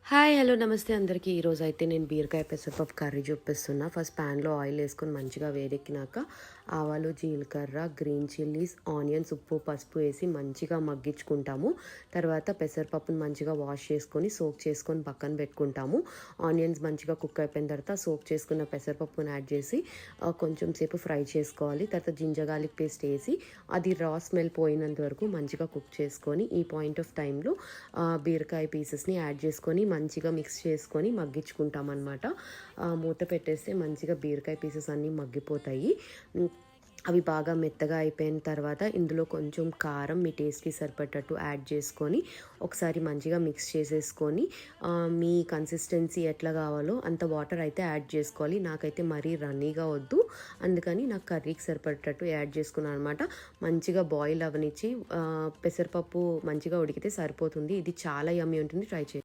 Hi hello నమస్తే అందరికీ. ఈరోజు అయితే నేను బీరకాయ పెసరపప్పు కర్రీ చూపిస్తున్నా. ఫస్ట్ ప్యాన్లో ఆయిల్ వేసుకొని మంచిగా వేడెక్కినాక ఆవాలు, జీలకర్ర, గ్రీన్ చిల్లీస్, ఆనియన్స్, ఉప్పు, పసుపు వేసి మంచిగా మగ్గించుకుంటాము. తర్వాత పెసరపప్పును మంచిగా వాష్ చేసుకొని సోక్ చేసుకొని పక్కన పెట్టుకుంటాము. ఆనియన్స్ మంచిగా కుక్ అయిపోయిన తర్వాత సోక్ చేసుకున్న పెసరపప్పును యాడ్ చేసి కొంచెం సేపు ఫ్రై చేసుకోవాలి. తర్వాత జింజర్ గార్లిక్ పేస్ట్ వేసి అది రా స్మెల్ పోయినంత వరకు మంచిగా కుక్ చేసుకొని ఈ పాయింట్ ఆఫ్ టైంలో బీరకాయ పీసెస్ని యాడ్ చేసుకొని మంచిగా మిక్స్ చేసుకొని మగ్గించుకుంటాం అనమాట. మూత పెట్టేస్తే మంచిగా బీరకాయ పీసెస్ అన్నీ మగ్గిపోతాయి. అవి బాగా మెత్తగా అయిపోయిన తర్వాత ఇందులో కొంచెం కారం మీ టేస్ట్కి సరిపడేటట్టు యాడ్ చేసుకొని ఒకసారి మంచిగా మిక్స్ చేసేసుకొని మీ కన్సిస్టెన్సీ ఎట్లా కావాలో అంత వాటర్ అయితే యాడ్ చేసుకోవాలి. నాకైతే మరీ రన్నీగా వద్దు, అందుకని నాకు కర్రీకి సరిపడేటట్టు యాడ్ చేసుకున్నాను అనమాట. మంచిగా బాయిల్ అవనిచ్చి పెసరపప్పు మంచిగా ఉడికితే సరిపోతుంది. ఇది చాలా యమ్మీ ఉంటుంది, ట్రై చేయండి.